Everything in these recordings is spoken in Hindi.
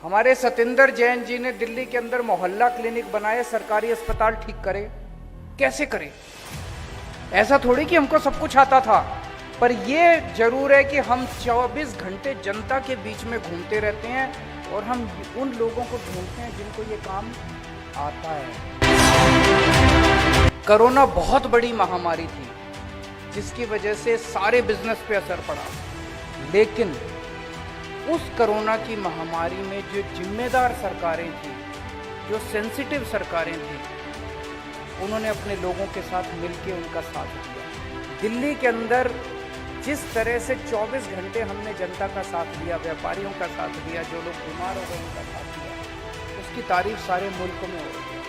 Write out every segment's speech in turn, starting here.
हमारे सतेंद्र जैन जी ने दिल्ली के अंदर मोहल्ला क्लिनिक बनाए, सरकारी अस्पताल ठीक करे। कैसे करे? ऐसा थोड़ी कि हमको सब कुछ आता था, पर यह जरूर है कि हम 24 घंटे जनता के बीच में घूमते रहते हैं और हम उन लोगों को ढूंढते हैं जिनको ये काम आता है। कोरोना बहुत बड़ी महामारी थी जिसकी वजह से सारे बिजनेस पे असर पड़ा, लेकिन उस कोरोना की महामारी में जो जिम्मेदार सरकारें थी, जो सेंसिटिव सरकारें थी, उन्होंने अपने लोगों के साथ मिलकर उनका साथ दिया। दिल्ली के अंदर जिस तरह से 24 घंटे हमने जनता का साथ दिया, व्यापारियों का साथ दिया, जो लोग बीमार हो गए उनका साथ दिया, उसकी तारीफ सारे मुल्क में हो रही है।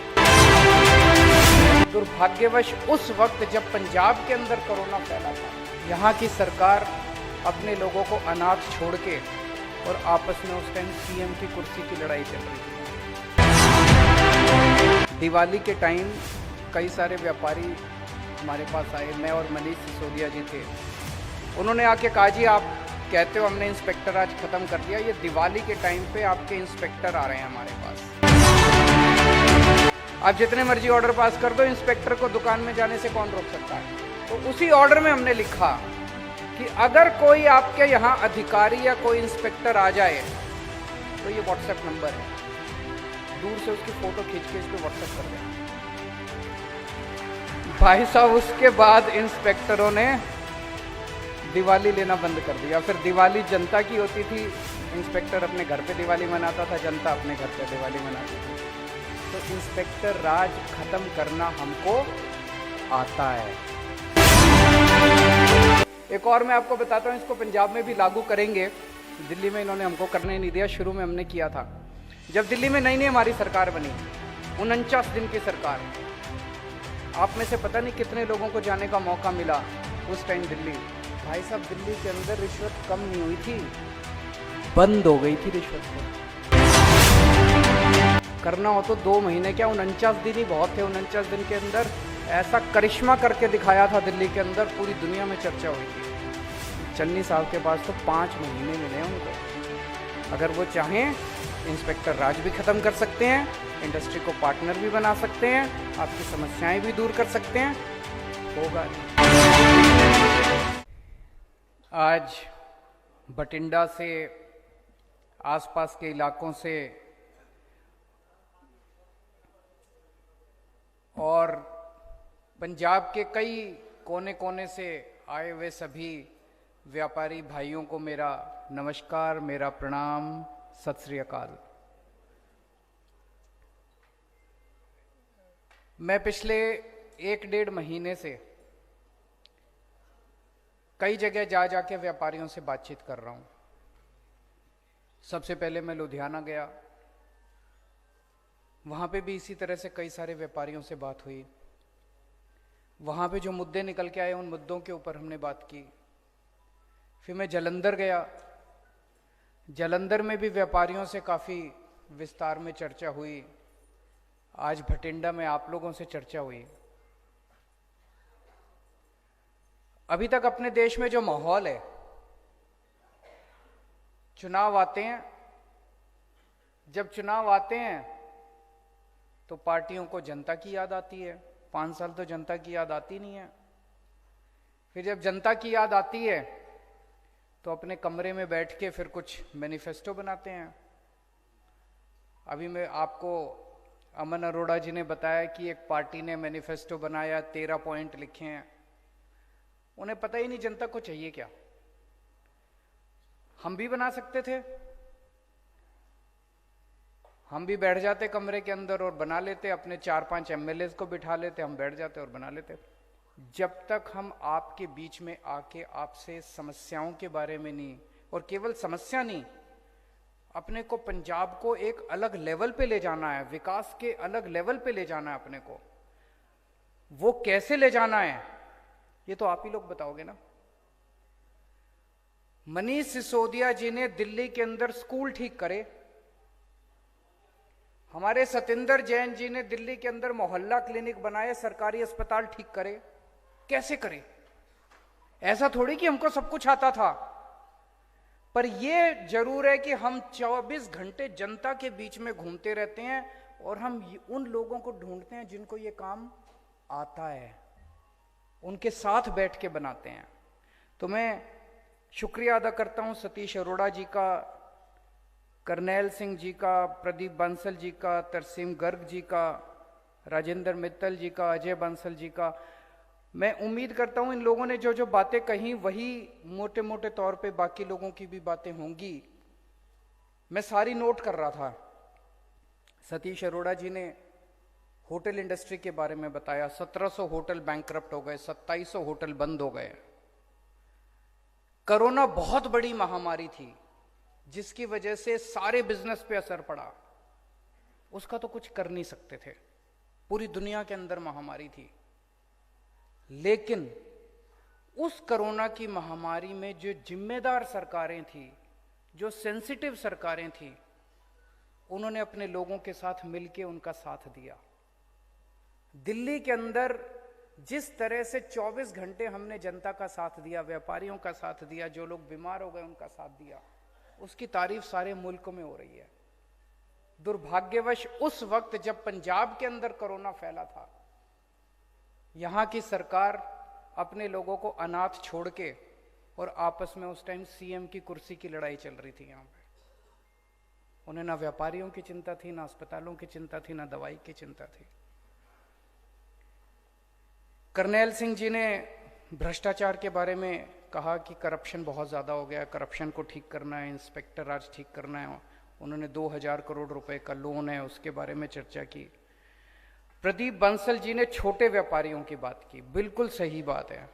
दुर्भाग्यवश उस वक्त जब पंजाब के अंदर कोरोना फैला था, यहाँ की सरकार अपने लोगों को अनाथ छोड़ के और आपस में उस टाइम सीएम की कुर्सी की लड़ाई चल रही थी। दिवाली के टाइम कई सारे व्यापारी हमारे पास आए, मैं और मनीष सिसोदिया जी थे। उन्होंने आके कहा, जी आप कहते हो हमने इंस्पेक्टर आज ख़त्म कर दिया, ये दिवाली के टाइम पे आपके इंस्पेक्टर आ रहे हैं हमारे पास, आप जितने मर्जी ऑर्डर पास कर दो, इंस्पेक्टर को दुकान में जाने से कौन रोक सकता है। तो उसी ऑर्डर में हमने लिखा कि अगर कोई आपके यहाँ अधिकारी या कोई इंस्पेक्टर आ जाए तो ये व्हाट्सएप नंबर है, दूर से उसकी फोटो खींच के इस पर व्हाट्सएप कर दें। भाई साहब, उसके बाद इंस्पेक्टरों ने दिवाली लेना बंद कर दिया। फिर दिवाली जनता की होती थी, इंस्पेक्टर अपने घर पे दिवाली मनाता था, जनता अपने घर पे दिवाली मनाती थी। तो इंस्पेक्टर राज खत्म करना हमको आता है। एक और मैं आपको बताता हूँ, इसको पंजाब में भी लागू करेंगे। दिल्ली में इन्होंने हमको करने नहीं दिया, शुरू में हमने किया था। जब दिल्ली में नई नई हमारी सरकार बनी, 49 दिन की सरकार, आप में से पता नहीं कितने लोगों को जाने का मौका मिला उस टाइम दिल्ली। भाई साहब, दिल्ली के अंदर रिश्वत कम नहीं हुई थी, बंद हो गई थी रिश्वत को। करना हो तो 2 महीने क्या, 49 दिन ही बहुत थे। 49 दिन के अंदर ऐसा करिश्मा करके दिखाया था दिल्ली के अंदर, पूरी दुनिया में चर्चा हुई थी। चन्नी साहब के पास तो 5 महीने मिले उनको। अगर वो चाहें इंस्पेक्टर राज भी ख़त्म कर सकते हैं, इंडस्ट्री को पार्टनर भी बना सकते हैं, आपकी समस्याएं भी दूर कर सकते हैं। होगा आज बठिंडा से, आसपास के इलाकों से और पंजाब के कई कोने कोने से आए हुए सभी व्यापारी भाइयों को मेरा नमस्कार, मेरा प्रणाम, सत श्री अकाल। मैं पिछले 1-1.5 महीने से कई जगह जा जाके व्यापारियों से बातचीत कर रहा हूं। सबसे पहले मैं लुधियाना गया, वहां पे भी इसी तरह से कई सारे व्यापारियों से बात हुई। वहां पे जो मुद्दे निकल के आए उन मुद्दों के ऊपर हमने बात की। फिर मैं जालंधर गया, जालंधर में भी व्यापारियों से काफ़ी विस्तार में चर्चा हुई। आज बठिंडा में आप लोगों से चर्चा हुई। अभी तक अपने देश में जो माहौल है, चुनाव आते हैं, जब चुनाव आते हैं तो पार्टियों को जनता की याद आती है। 5 साल तो जनता की याद आती नहीं है। फिर जब जनता की याद आती है तो अपने कमरे में बैठ के फिर कुछ मैनिफेस्टो बनाते हैं। अभी मैं आपको अमन अरोड़ा जी ने बताया कि एक पार्टी ने मैनिफेस्टो बनाया, 13 पॉइंट लिखे हैं। उन्हें पता ही नहीं जनता को चाहिए क्या। हम भी बना सकते थे, हम भी बैठ जाते कमरे के अंदर और बना लेते, अपने 4-5 एमएलए को बिठा लेते, हम बैठ जाते और बना लेते। जब तक हम आपके बीच में आके आपसे समस्याओं के बारे में नहीं, और केवल समस्या नहीं, अपने को पंजाब को एक अलग लेवल पे ले जाना है, विकास के अलग लेवल पे ले जाना है अपने को, वो कैसे ले जाना है ये तो आप ही लोग बताओगे ना। मनीष सिसोदिया जी ने दिल्ली के अंदर स्कूल ठीक करे, हमारे सतेंद्र जैन जी ने दिल्ली के अंदर मोहल्ला क्लिनिक बनाए, सरकारी अस्पताल ठीक करे। कैसे करे? ऐसा थोड़ी कि हमको सब कुछ आता था, पर यह जरूर है कि हम 24 घंटे जनता के बीच में घूमते रहते हैं और हम उन लोगों को ढूंढते हैं जिनको ये काम आता है, उनके साथ बैठ के बनाते हैं। तो मैं शुक्रिया अदा करता हूं सतीश अरोड़ा जी का, करनैल सिंह जी का, प्रदीप बंसल जी का, तरसीम गर्ग जी का, राजेंद्र मित्तल जी का, अजय बंसल जी का। मैं उम्मीद करता हूं इन लोगों ने जो जो बातें कही वही मोटे मोटे तौर पे बाकी लोगों की भी बातें होंगी। मैं सारी नोट कर रहा था। सतीश अरोड़ा जी ने होटल इंडस्ट्री के बारे में बताया। 1700 होटल बैंकरप्ट हो गए, 2700 होटल बंद हो गए। कोरोना बहुत बड़ी महामारी थी जिसकी वजह से सारे बिजनेस पे असर पड़ा, उसका तो कुछ कर नहीं सकते थे, पूरी दुनिया के अंदर महामारी थी। लेकिन उस कोरोना की महामारी में जो जिम्मेदार सरकारें थी, जो सेंसिटिव सरकारें थी, उन्होंने अपने लोगों के साथ मिलकर उनका साथ दिया। दिल्ली के अंदर जिस तरह से 24 घंटे हमने जनता का साथ दिया, व्यापारियों का साथ दिया, जो लोग बीमार हो गए उनका साथ दिया, उसकी तारीफ सारे मुल्क में हो रही है। दुर्भाग्यवश उस वक्त जब पंजाब के अंदर कोरोना फैला था, यहां की सरकार अपने लोगों को अनाथ छोड़ के, और आपस में उस टाइम सीएम की कुर्सी की लड़ाई चल रही थी यहां पे। उन्हें ना व्यापारियों की चिंता थी, ना अस्पतालों की चिंता थी, ना दवाई की चिंता थी। करनैल सिंह जी ने भ्रष्टाचार के बारे में कहा कि करप्शन बहुत ज़्यादा हो गया, करप्शन को ठीक करना है, इंस्पेक्टर राज ठीक करना है। उन्होंने 2000 करोड़ रुपए का लोन है उसके बारे में चर्चा की। प्रदीप बंसल जी ने छोटे व्यापारियों की बात की, बिल्कुल सही बात है।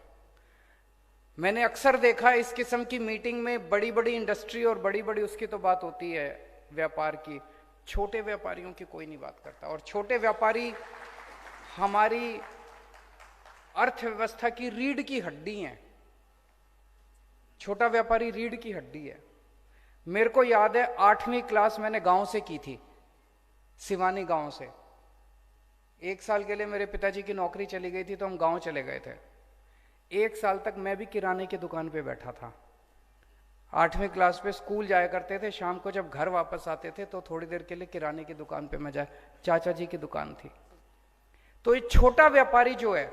मैंने अक्सर देखा इस किस्म की मीटिंग में बड़ी बड़ी इंडस्ट्री और बड़ी बड़ी उसकी तो बात होती है व्यापार की, छोटे व्यापारियों की कोई नहीं बात करता। और छोटे व्यापारी हमारी अर्थव्यवस्था की रीढ़ की हड्डी हैं। छोटा व्यापारी रीढ़ की हड्डी है। मेरे को याद है 8वीं क्लास मैंने गांव से की थी, सिवानी गांव से। 1 साल के लिए मेरे पिताजी की नौकरी चली गई थी तो हम गांव चले गए थे। 1 साल तक मैं भी किराने की दुकान पे बैठा था। 8वीं क्लास पे स्कूल जाया करते थे, शाम को जब घर वापस आते थे तो थोड़ी देर के लिए किराने की दुकान पे मैं चाचा जी की दुकान थी। तो ये छोटा व्यापारी जो है,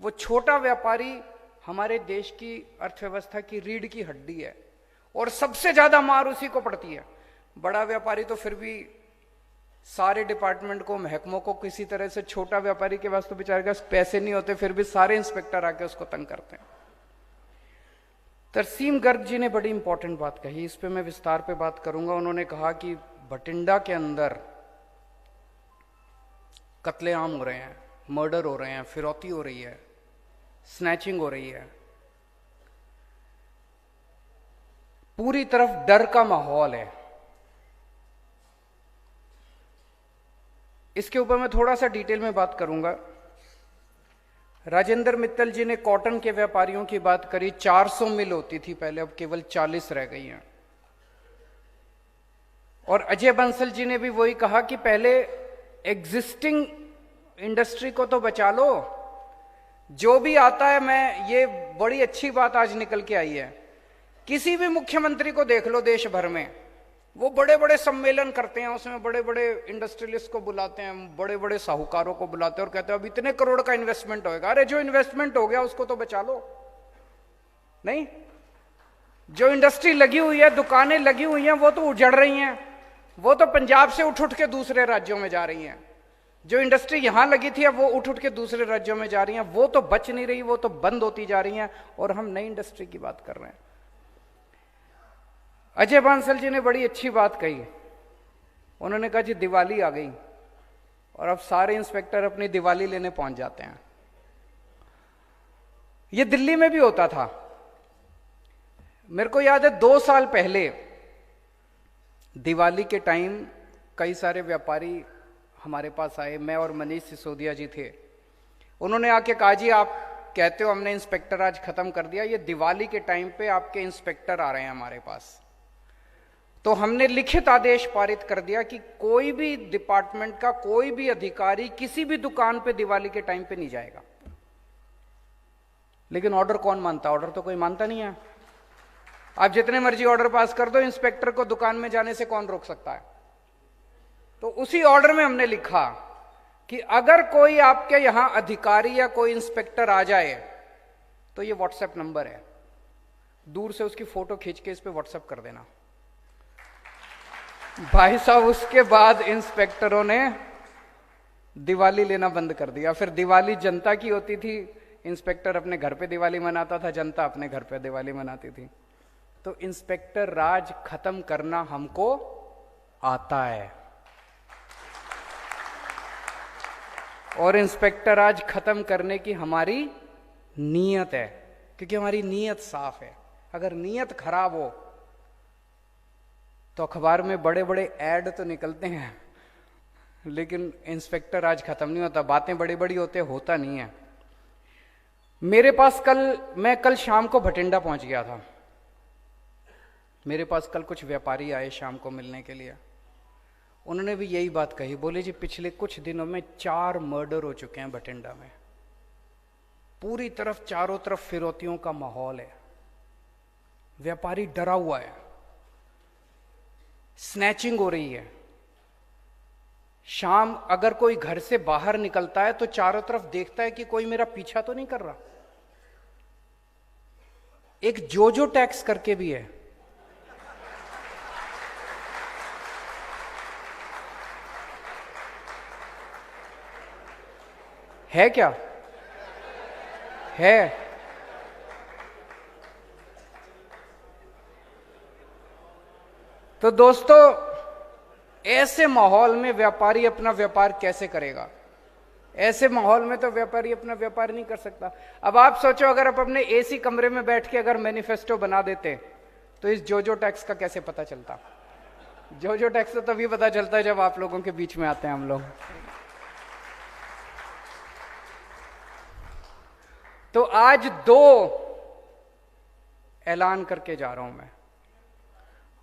वो छोटा व्यापारी हमारे देश की अर्थव्यवस्था की रीढ़ की हड्डी है और सबसे ज्यादा मार उसी को पड़ती है। बड़ा व्यापारी तो फिर भी सारे डिपार्टमेंट को, महकमों को किसी तरह से, छोटा व्यापारी के पास तो बेचारे के पास पैसे नहीं होते, फिर भी सारे इंस्पेक्टर आके उसको तंग करते हैं। तरसीम गर्ग जी ने बड़ी इंपॉर्टेंट बात कही, इस पे मैं विस्तार पे बात करूंगा। उन्होंने कहा कि बठिंडा के अंदर कत्लेआम हो रहे हैं, मर्डर हो रहे हैं, फिरौती हो रही है, स्नैचिंग हो रही है, पूरी तरफ डर का माहौल है। इसके ऊपर मैं थोड़ा सा डिटेल में बात करूंगा। राजेंद्र मित्तल जी ने कॉटन के व्यापारियों की बात करी। 400 मिल होती थी पहले, अब केवल 40 रह गई हैं। और अजय बंसल जी ने भी वही कहा कि पहले एग्जिस्टिंग इंडस्ट्री को तो बचा लो, जो भी आता है। मैं ये बड़ी अच्छी बात आज निकल के आई है, किसी भी मुख्यमंत्री को देख लो देश भर में, वो बड़े बड़े सम्मेलन करते हैं, उसमें बड़े बड़े इंडस्ट्रियलिस्ट को बुलाते हैं, बड़े बड़े साहूकारों को बुलाते हैं और कहते हैं अब इतने करोड़ का इन्वेस्टमेंट होगा। अरे जो इन्वेस्टमेंट हो गया उसको तो बचा लो। नहीं, जो इंडस्ट्री लगी हुई है, दुकानें लगी हुई हैं, वो तो उजड़ रही हैं, वो तो पंजाब से उठ उठ के दूसरे राज्यों में जा रही हैं। जो इंडस्ट्री यहां लगी थी अब वो उठ उठ के दूसरे राज्यों में जा रही हैं, वो तो बच नहीं रही, वो तो बंद होती जा रही हैं, और हम नई इंडस्ट्री की बात कर रहे हैं। अजय बांसल जी ने बड़ी अच्छी बात कही। उन्होंने कहा जी दिवाली आ गई और अब सारे इंस्पेक्टर अपनी दिवाली लेने पहुंच जाते हैं। ये दिल्ली में भी होता था। मेरे को याद है 2 साल पहले दिवाली के टाइम कई सारे व्यापारी हमारे पास आए, मैं और मनीष सिसोदिया जी थे। उन्होंने आके कहा जी आप कहते हो हमने इंस्पेक्टर आज खत्म कर दिया, ये दिवाली के टाइम पे आपके इंस्पेक्टर आ रहे हैं हमारे पास। तो हमने लिखित आदेश पारित कर दिया कि कोई भी डिपार्टमेंट का कोई भी अधिकारी किसी भी दुकान पे दिवाली के टाइम पे नहीं जाएगा। लेकिन ऑर्डर कौन मानता? ऑर्डर तो कोई मानता नहीं है। आप जितने मर्जी ऑर्डर पास कर दो, इंस्पेक्टर को दुकान में जाने से कौन रोक सकता है? तो उसी ऑर्डर में हमने लिखा कि अगर कोई आपके यहां अधिकारी या कोई इंस्पेक्टर आ जाए तो ये व्हाट्सएप नंबर है, दूर से उसकी फोटो खींच के इस पे व्हाट्सएप कर देना। भाई साहब, उसके बाद इंस्पेक्टरों ने दिवाली लेना बंद कर दिया। फिर दिवाली जनता की होती थी, इंस्पेक्टर अपने घर पे दिवाली मनाता था, जनता अपने घर पे दिवाली मनाती थी। तो इंस्पेक्टर राज खत्म करना हमको आता है, और इंस्पेक्टर राज खत्म करने की हमारी नीयत है, क्योंकि हमारी नीयत साफ है। अगर नीयत खराब हो तो अखबार में बड़े बड़े ऐड तो निकलते हैं, लेकिन इंस्पेक्टर राज खत्म नहीं होता। बातें बड़ी बड़ी होता नहीं है। मेरे पास मैं कल शाम को भटिंडा पहुंच गया था। मेरे पास कल कुछ व्यापारी आए शाम को मिलने के लिए। उन्होंने भी यही बात कही, बोले जी पिछले कुछ दिनों में 4 मर्डर हो चुके हैं भटिंडा में। पूरी तरफ चारों तरफ फिरौतियों का माहौल है, व्यापारी डरा हुआ है, स्नैचिंग हो रही है। शाम अगर कोई घर से बाहर निकलता है तो चारों तरफ देखता है कि कोई मेरा पीछा तो नहीं कर रहा। एक जोजो टैक्स करके भी है क्या? है। तो दोस्तों, ऐसे माहौल में व्यापारी अपना व्यापार कैसे करेगा? ऐसे माहौल में तो व्यापारी अपना व्यापार नहीं कर सकता। अब आप सोचो, अगर आप अपने एसी कमरे में बैठ के अगर मैनिफेस्टो बना देते तो इस जोजो टैक्स का कैसे पता चलता? जोजो टैक्स तो तभी पता चलता है जब आप लोगों के बीच में आते हैं हम लोग। तो आज 2 ऐलान करके जा रहा हूं मैं,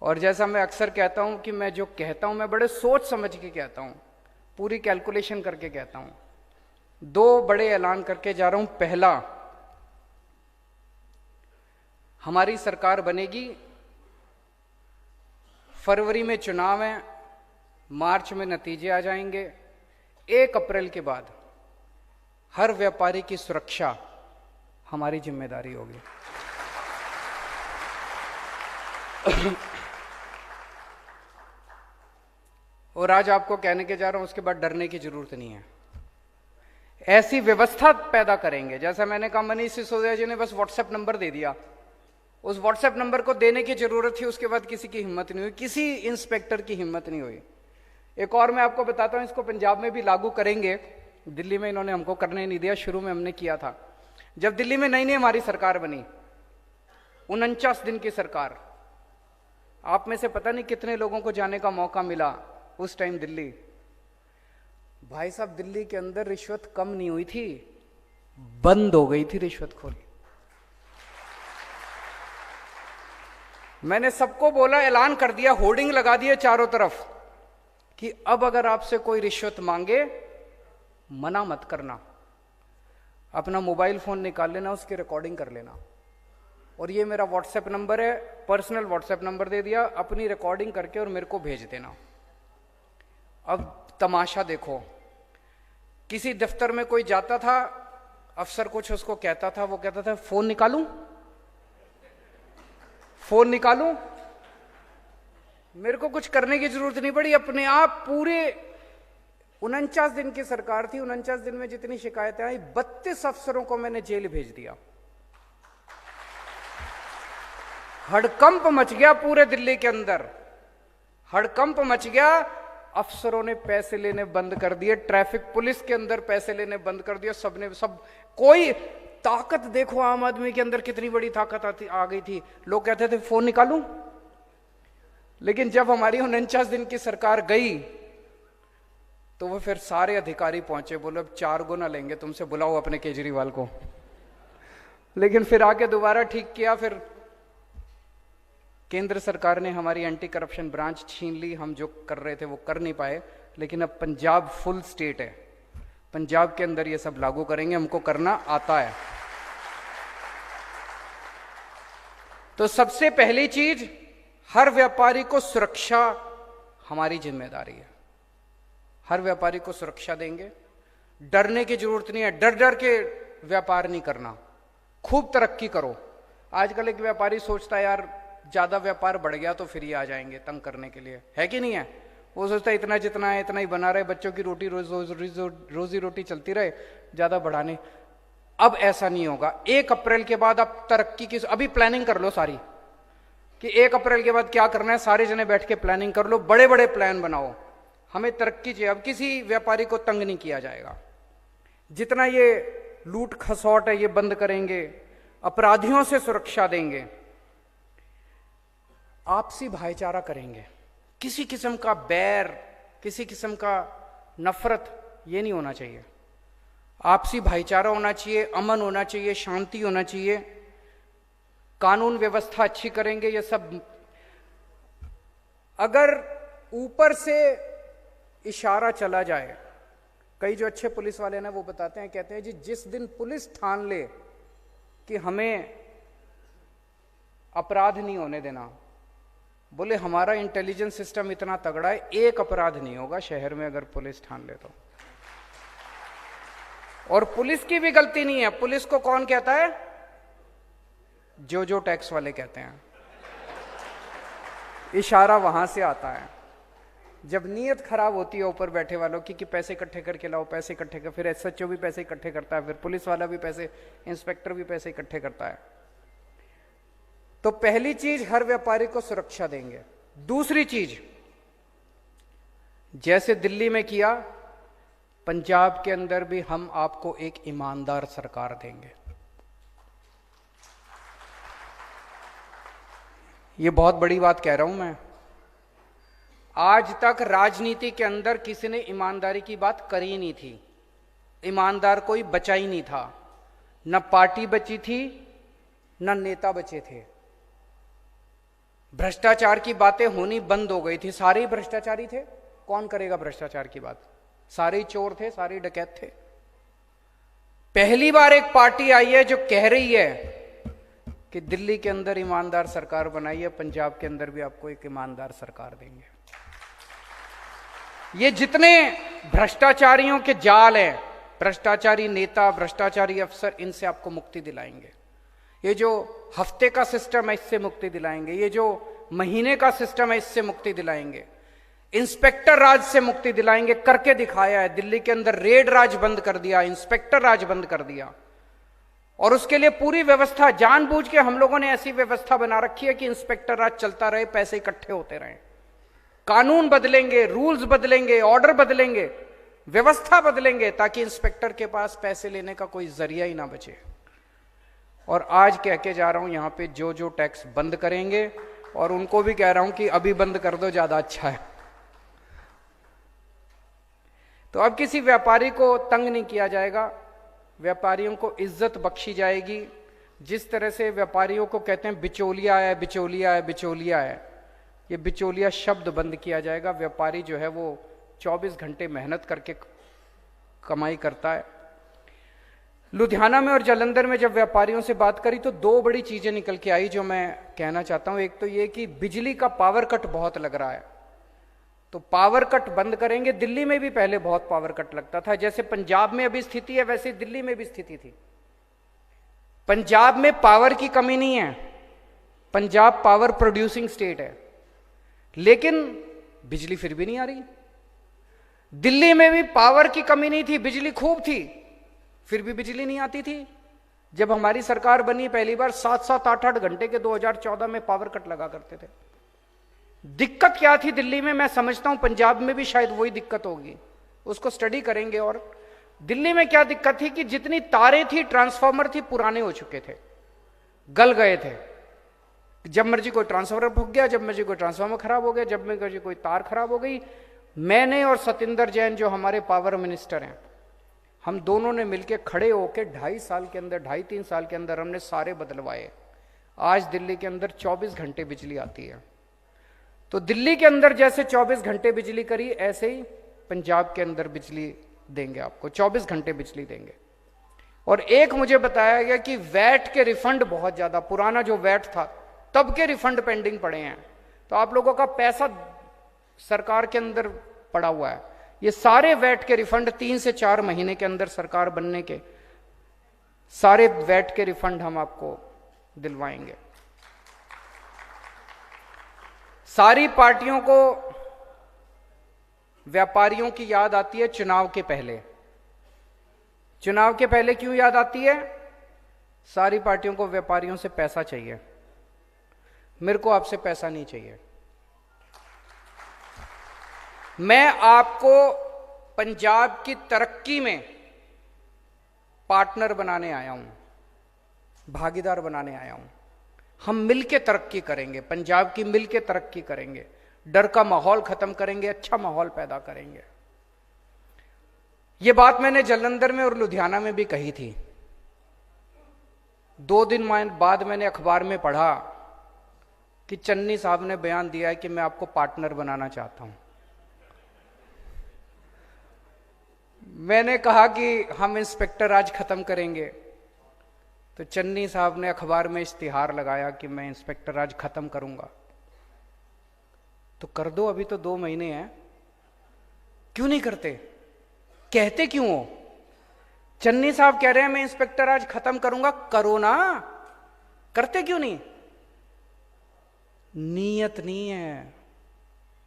और जैसा मैं अक्सर कहता हूं कि मैं जो कहता हूं मैं बड़े सोच समझ के कहता हूं, पूरी कैलकुलेशन करके कहता हूं। 2 बड़े ऐलान करके जा रहा हूं। पहला, हमारी सरकार बनेगी, फरवरी में चुनाव है, मार्च में नतीजे आ जाएंगे। 1 अप्रैल के बाद हर व्यापारी की सुरक्षा हमारी जिम्मेदारी होगी। और आज आपको कहने के जा रहा हूं, उसके बाद डरने की जरूरत नहीं है। ऐसी व्यवस्था पैदा करेंगे, जैसा मैंने कहा, मनीष सिसोदिया जी ने बस व्हाट्सएप नंबर दे दिया। उस व्हाट्सएप नंबर को देने की जरूरत थी, उसके बाद किसी की हिम्मत नहीं हुई, किसी इंस्पेक्टर की हिम्मत नहीं हुई। एक और मैं आपको बताता हूं, इसको पंजाब में भी लागू करेंगे। दिल्ली में इन्होंने हमको करने नहीं दिया, शुरू में हमने किया था। जब दिल्ली में नई नई हमारी सरकार बनी, 49 दिन की सरकार, आप में से पता नहीं कितने लोगों को जाने का मौका मिला उस टाइम दिल्ली। भाई साहब, दिल्ली के अंदर रिश्वत कम नहीं हुई थी, बंद हो गई थी रिश्वतखोरी। मैंने सबको बोला, ऐलान कर दिया, होर्डिंग लगा दिए चारों तरफ कि अब अगर आपसे कोई रिश्वत मांगे, मना मत करना, अपना मोबाइल फोन निकाल लेना, उसकी रिकॉर्डिंग कर लेना। और ये मेरा व्हाट्सएप नंबर है, पर्सनल व्हाट्सएप नंबर दे दिया, अपनी रिकॉर्डिंग करके और मेरे को भेज देना। अब तमाशा देखो, किसी दफ्तर में कोई जाता था, अफसर कुछ उसको कहता था, वो कहता था फोन निकालूं, फोन निकालूं। मेरे को कुछ करने की जरूरत नहीं पड़ी, अपने आप पूरे 49 दिन की सरकार थी, 49 दिन में जितनी शिकायतें आई, 32 अफसरों को मैंने जेल भेज दिया। हड़कंप मच गया पूरे दिल्ली के अंदर, हड़कंप मच गया। अफसरों ने पैसे लेने बंद कर दिए, ट्रैफिक पुलिस के अंदर पैसे लेने बंद कर दिया, सब कोई ताकत देखो आम आदमी के अंदर कितनी बड़ी ताकत आ गई थी। लोग कहते थे फोन निकालूं, लेकिन जब हमारी 49 दिन की सरकार गई तो वो फिर सारे अधिकारी पहुंचे, बोले अब 4 गुना लेंगे तुमसे, बुलाओ अपने केजरीवाल को। लेकिन फिर आके दोबारा ठीक किया, फिर केंद्र सरकार ने हमारी एंटी करप्शन ब्रांच छीन ली। हम जो कर रहे थे वो कर नहीं पाए, लेकिन अब पंजाब फुल स्टेट है, पंजाब के अंदर ये सब लागू करेंगे, हमको करना आता है। तो सबसे पहली चीज, हर व्यापारी को सुरक्षा हमारी जिम्मेदारी है। हर व्यापारी को सुरक्षा देंगे, डरने की जरूरत नहीं है। डर डर के व्यापार नहीं करना, खूब तरक्की करो। आजकल एक व्यापारी सोचता है यार ज्यादा व्यापार बढ़ गया तो फिर ये आ जाएंगे तंग करने के लिए, है कि नहीं है? वो सोचता है इतना जितना है इतना ही बना रहे, बच्चों की रोटी रोजी रोटी चलती रहे, ज्यादा बढ़ाने। अब ऐसा नहीं होगा। 1 अप्रैल के बाद आप तरक्की की अभी प्लानिंग कर लो सारी, कि 1 अप्रैल के बाद क्या करना है। सारे जने बैठ के प्लानिंग कर लो, बड़े बड़े प्लान बनाओ। हमें तरक्की चाहिए। अब किसी व्यापारी को तंग नहीं किया जाएगा। जितना ये लूट खसौट है ये बंद करेंगे, अपराधियों से सुरक्षा देंगे, आपसी भाईचारा करेंगे। किसी किस्म का बैर, किसी किस्म का नफरत ये नहीं होना चाहिए। आपसी भाईचारा होना चाहिए, अमन होना चाहिए, शांति होना चाहिए, कानून व्यवस्था अच्छी करेंगे। ये सब अगर ऊपर से इशारा चला जाए, कई जो अच्छे पुलिस वाले ना वो बताते हैं, कहते हैं जी जिस दिन पुलिस ठान ले कि हमें अपराध नहीं होने देना, बोले हमारा इंटेलिजेंस सिस्टम इतना तगड़ा है, 1 अपराध नहीं होगा शहर में अगर पुलिस ठान ले तो। और पुलिस की भी गलती नहीं है। पुलिस को कौन कहता है? जो टैक्स वाले कहते हैं। इशारा वहां से आता है। जब नीयत खराब होती है ऊपर बैठे वालों की कि पैसे इकट्ठे करके लाओ, पैसे इकट्ठे कर, फिर एसएचओ भी पैसे इकट्ठे करता है, फिर पुलिस वाला भी पैसे, इंस्पेक्टर भी पैसे इकट्ठे करता है। तो पहली चीज, हर व्यापारी को सुरक्षा देंगे। दूसरी चीज, जैसे दिल्ली में किया, पंजाब के अंदर भी हम आपको एक ईमानदार सरकार देंगे। ये बहुत बड़ी बात कह रहा हूं मैं। आज तक राजनीति के अंदर किसी ने ईमानदारी की बात करी नहीं थी। ईमानदार कोई बचा ही नहीं था। न पार्टी बची थी, न नेता बचे थे। भ्रष्टाचार की बातें होनी बंद हो गई थी। सारे ही भ्रष्टाचारी थे। कौन करेगा भ्रष्टाचार की बात? सारे ही चोर थे, सारे ही डकैत थे। पहली बार एक पार्टी आई है जो कह रही है कि दिल्ली के अंदर ईमानदार सरकार बनाई है, पंजाब के अंदर भी आपको एक ईमानदार सरकार देंगे। ये जितने भ्रष्टाचारियों के जाल हैं, भ्रष्टाचारी नेता, भ्रष्टाचारी अफसर, इनसे आपको मुक्ति दिलाएंगे। ये जो हफ्ते का सिस्टम है इससे मुक्ति दिलाएंगे। ये जो महीने का सिस्टम है इससे मुक्ति दिलाएंगे। इंस्पेक्टर राज से मुक्ति दिलाएंगे। करके दिखाया है। दिल्ली के अंदर रेड राज बंद कर दिया, इंस्पेक्टर राज बंद कर दिया। और उसके लिए पूरी व्यवस्था, जानबूझ के हम लोगों ने ऐसी व्यवस्था बना रखी है कि इंस्पेक्टर राज चलता रहे, पैसे इकट्ठे होते रहे। कानून बदलेंगे, रूल्स बदलेंगे, ऑर्डर बदलेंगे, व्यवस्था बदलेंगे, ताकि इंस्पेक्टर के पास पैसे लेने का कोई जरिया ही ना बचे। और आज कह के जा रहा हूं यहां पे जो टैक्स बंद करेंगे, और उनको भी कह रहा हूं कि अभी बंद कर दो, ज्यादा अच्छा है। तो अब किसी व्यापारी को तंग नहीं किया जाएगा, व्यापारियों को इज्जत बख्शी जाएगी। जिस तरह से व्यापारियों को कहते हैं बिचौलिया है, बिचौलिया है, बिचौलिया है, ये बिचौलिया शब्द बंद किया जाएगा। व्यापारी जो है वो 24 घंटे मेहनत करके कमाई करता है। लुधियाना में और जालंधर में जब व्यापारियों से बात करी तो 2 बड़ी चीजें निकल के आई जो मैं कहना चाहता हूं। एक तो ये कि बिजली का पावर कट बहुत लग रहा है, तो पावर कट बंद करेंगे। दिल्ली में भी पहले बहुत पावर कट लगता था। जैसे पंजाब में अभी स्थिति है वैसे दिल्ली में भी स्थिति थी। पंजाब में पावर की कमी नहीं है, पंजाब पावर प्रोड्यूसिंग स्टेट है, लेकिन बिजली फिर भी नहीं आ रही। दिल्ली में भी पावर की कमी नहीं थी, बिजली खूब थी, फिर भी बिजली नहीं आती थी। जब हमारी सरकार बनी पहली बार 7-7, 8-8 घंटे के 2014 में पावर कट लगा करते थे। दिक्कत क्या थी दिल्ली में? मैं समझता हूं पंजाब में भी शायद वही दिक्कत होगी, उसको स्टडी करेंगे। और दिल्ली में क्या दिक्कत थी कि जितनी तारें थी, ट्रांसफार्मर थी, पुराने हो चुके थे, गल गए थे। जब मर्जी कोई ट्रांसफार्मर फूक गया, जब मर्जी कोई ट्रांसफार्मर खराब हो गया, जब मर्जी कोई तार खराब हो गई। मैंने और सतिंदर जैन जो हमारे पावर मिनिस्टर हैं, हम दोनों ने मिलकर खड़े होकर 2.5 साल के अंदर, 2.5-3 साल के अंदर हमने सारे बदलवाए। आज दिल्ली के अंदर 24 घंटे बिजली आती है। तो दिल्ली के अंदर जैसे 24 घंटे बिजली करी, ऐसे ही पंजाब के अंदर बिजली देंगे आपको, 24 घंटे बिजली देंगे। और एक मुझे बताया गया कि वैट के रिफंड बहुत ज्यादा, पुराना जो वैट था तब के रिफंड पेंडिंग पड़े हैं। तो आप लोगों का पैसा सरकार के अंदर पड़ा हुआ है। ये सारे वैट के रिफंड 3 से 4 महीने के अंदर सरकार बनने के सारे वैट के रिफंड हम आपको दिलवाएंगे। सारी पार्टियों को व्यापारियों की याद आती है चुनाव के पहले। चुनाव के पहले क्यों याद आती है? सारी पार्टियों को व्यापारियों से पैसा चाहिए। मेरे को आपसे पैसा नहीं चाहिए। मैं आपको पंजाब की तरक्की में पार्टनर बनाने आया हूं, भागीदार बनाने आया हूं। हम मिलके तरक्की करेंगे, पंजाब की मिलके तरक्की करेंगे, डर का माहौल खत्म करेंगे, अच्छा माहौल पैदा करेंगे। यह बात मैंने जालंधर में और लुधियाना में भी कही थी। 2 दिन बाद मैंने अखबार में पढ़ा कि चन्नी साहब ने बयान दिया है कि मैं आपको पार्टनर बनाना चाहता हूं। मैंने कहा कि हम इंस्पेक्टर राज खत्म करेंगे, तो चन्नी साहब ने अखबार में इश्तिहार लगाया कि मैं इंस्पेक्टर राज खत्म करूंगा। तो कर दो, अभी तो 2 महीने हैं, क्यों नहीं करते? कहते क्यों हो? चन्नी साहब कह रहे हैं मैं इंस्पेक्टर राज खत्म करूंगा, करो ना, करते क्यों नहीं? नीयत नहीं है,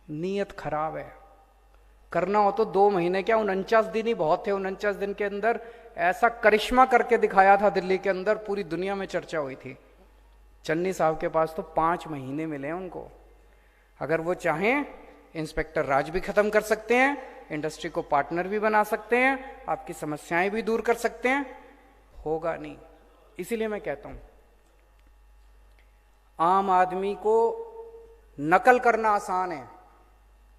नीयत खराब है। करना हो तो 2 महीने क्या, 49 दिन ही बहुत थे। 49 दिन के अंदर ऐसा करिश्मा करके दिखाया था दिल्ली के अंदर, पूरी दुनिया में चर्चा हुई थी। चन्नी साहब के पास तो 5 महीने मिले हैं उनको। अगर वो चाहें इंस्पेक्टर राज भी खत्म कर सकते हैं, इंडस्ट्री को पार्टनर भी बना सकते हैं, आपकी समस्याएं भी दूर कर सकते हैं। होगा नहीं। इसीलिए मैं कहता हूं आम आदमी को नकल करना आसान है,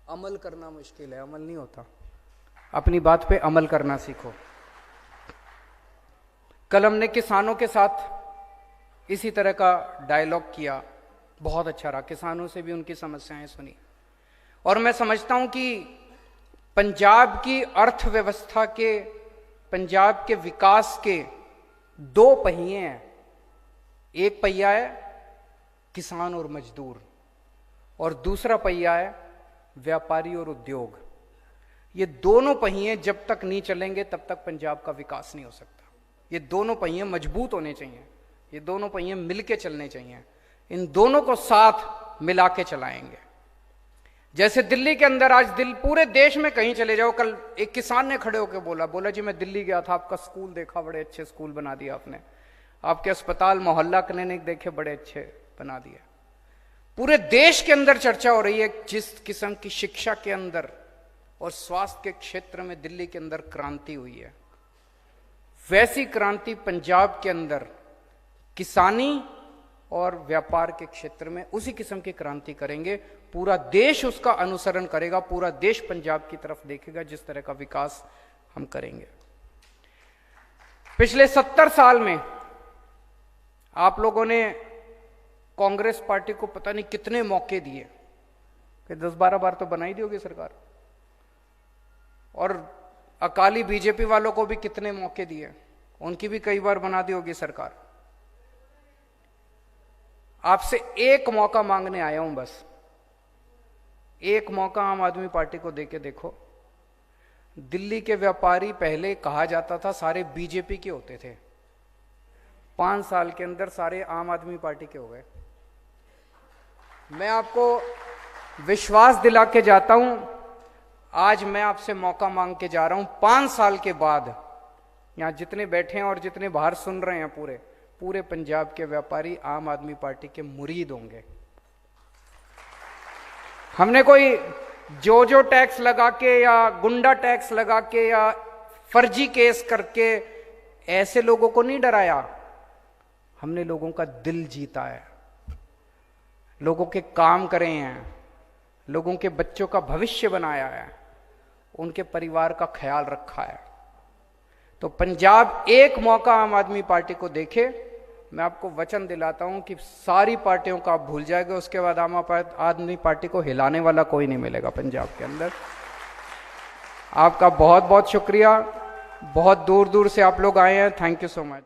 अमल करना मुश्किल है। अमल नहीं होता। अपनी बात पे अमल करना सीखो। कल हमने किसानों के साथ इसी तरह का डायलॉग किया, बहुत अच्छा रहा। किसानों से भी उनकी समस्याएं सुनी। और मैं समझता हूं कि पंजाब की अर्थव्यवस्था के, पंजाब के विकास के 2 पहिए हैं। एक पहिया है किसान और मजदूर, और दूसरा पहिया है व्यापारी और उद्योग। ये दोनों पहिए जब तक नहीं चलेंगे तब तक पंजाब का विकास नहीं हो सकता। ये दोनों पहिए मजबूत होने चाहिए, ये दोनों पहिए मिलके चलने चाहिए। इन दोनों को साथ मिला के चलाएंगे। जैसे दिल्ली के अंदर आज पूरे देश में कहीं चले जाओ, कल एक किसान ने खड़े होकर बोला जी मैं दिल्ली गया था, आपका स्कूल देखा, बड़े अच्छे स्कूल बना दिया आपने, आपके अस्पताल मोहल्ला क्लिनिक देखे, बड़े अच्छे बना दिया। पूरे देश के अंदर चर्चा हो रही है जिस किस्म की शिक्षा के अंदर और स्वास्थ्य के क्षेत्र में दिल्ली के अंदर क्रांति हुई है, वैसी क्रांति पंजाब के अंदर किसानी और व्यापार के क्षेत्र में उसी किस्म की क्रांति करेंगे। पूरा देश उसका अनुसरण करेगा, पूरा देश पंजाब की तरफ देखेगा जिस तरह का विकास हम करेंगे। पिछले 70 साल में आप लोगों ने कांग्रेस पार्टी को पता नहीं कितने मौके दिए कि 10-12 बार तो बना ही दी होगी सरकार, और अकाली बीजेपी वालों को भी कितने मौके दिए, उनकी भी कई बार बना दी होगी सरकार। आपसे एक मौका मांगने आया हूं, बस एक मौका आम आदमी पार्टी को देके देखो। दिल्ली के व्यापारी पहले कहा जाता था सारे बीजेपी के होते थे, 5 साल के अंदर सारे आम आदमी पार्टी के हो गए। मैं आपको विश्वास दिला के जाता हूं, आज मैं आपसे मौका मांग के जा रहा हूं। 5 साल के बाद यहां जितने बैठे हैं और जितने बाहर सुन रहे हैं, पूरे पंजाब के व्यापारी आम आदमी पार्टी के मुरीद होंगे। हमने कोई जो टैक्स लगा के या गुंडा टैक्स लगा के या फर्जी केस करके ऐसे लोगों को नहीं डराया। हमने लोगों का दिल जीता है, लोगों के काम करे हैं, लोगों के बच्चों का भविष्य बनाया है, उनके परिवार का ख्याल रखा है। तो पंजाब एक मौका आम आदमी पार्टी को देखे, मैं आपको वचन दिलाता हूं कि सारी पार्टियों का आप भूल जाएंगे, उसके बाद आम आदमी पार्टी को हिलाने वाला कोई नहीं मिलेगा पंजाब के अंदर। आपका बहुत बहुत शुक्रिया, बहुत दूर दूर से आप लोग आए हैं, थैंक यू सो मच।